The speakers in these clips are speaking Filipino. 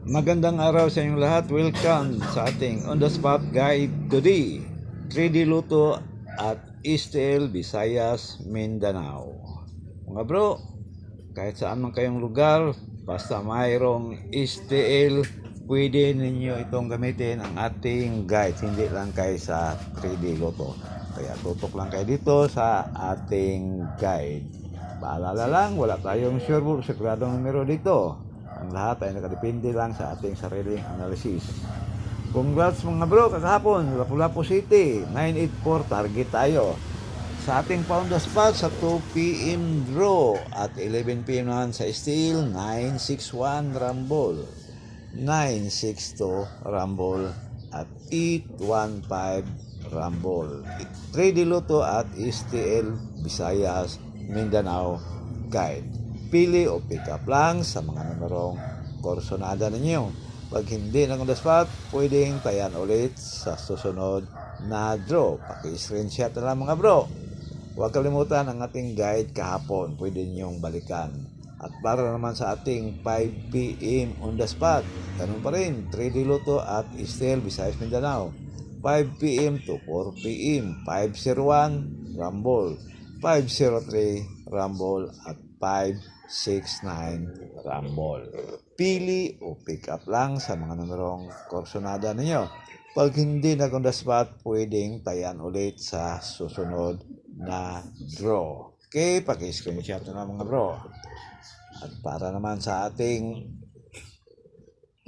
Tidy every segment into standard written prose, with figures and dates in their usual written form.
Magandang araw sa inyong lahat. Welcome sa ating on the spot guide today. 3D Luto at STL Visayas, Mindanao. Mga bro, kahit saan man kayong lugar, basta mayroong STL, pwede ninyo itong gamitin ang ating guide. Hindi lang kayo sa 3D Luto. Kaya tutok lang kayo dito sa ating guide. Paalala lang, wala tayong sure siguradong numero dito. Ang lahat ay nakadepende lang sa ating sariling analysis. Congrats mga bro, kakahapon, Lapu-Lapu City, 984, target tayo. Sa ating pound the spot sa 2 p.m. draw at 11 p.m. naman sa steel, 961 Rumble, 962 Rumble at 815 Rumble. 3D Luto at STL Visayas, Mindanao guide. Pili o pick up lang sa mga numerong korsonada ninyo. Pag hindi na on the spot, pwedeng tayan ulit sa susunod na draw. Paki-screenshot na lang mga bro. Huwag kalimutan ang ating guide kahapon. Pwede nyong balikan. At para naman sa ating 5 p.m. on the spot, ganun pa rin, 3D Luto at STL Visayas Mindanao. 5 p.m. to 4 p.m. 501 Rumble, 503 Rumble at 569 Rumble. Pili o pick up lang sa mga numerong korsonada ninyo. Pag hindi na on the spot, pwedeng tayan ulit sa susunod na draw. Okay, paki-screenshot na mga bro. At para naman sa ating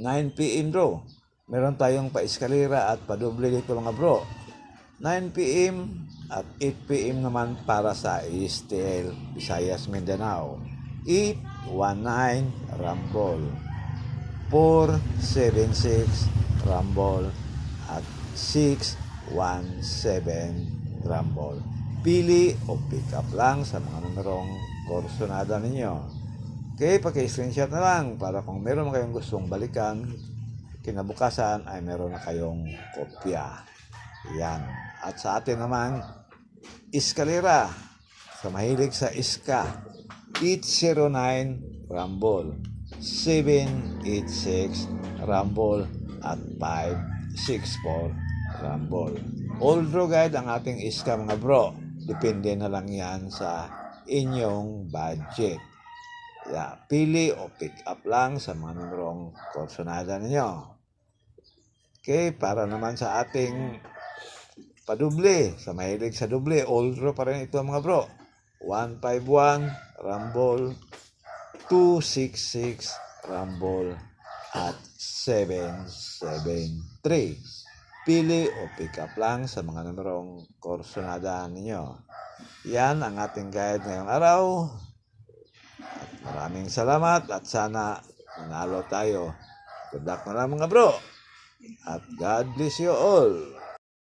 9 p.m. draw, meron tayong pa-eskalera at pa-double dito mga bro. 9 p.m. at 8 p.m. naman para sa STL Visayas Mindanao. 819 Rumble, 476 Rumble at 617 Rumble. Pili o pick up lang sa mga numerong korsonada ninyo. Okay, paki-screenshot na lang para kung meron kayong gustong balikan, kinabukasan ay meron na kayong kopya. Yan. At sa atin naman, eskalera. Sa mahilig sa iska, 809 Rumble, 786 Rumble at 564 Rumble. All draw guide ang ating iska mga bro. Depende na lang yan sa inyong budget. Yeah, pili o pick up lang sa mga numerong korsonada ninyo. Okay, para naman sa ating paduble, sa mahilig sa duble, all draw pa rin ito mga bro. 151 Rumble, 266 Rumble at 773. Pili o pick up lang sa mga numerong korsonada ninyo. Yan ang ating guide ngayong araw. At maraming salamat at sana manalo tayo. Good luck na lang mga bro. At God bless you all.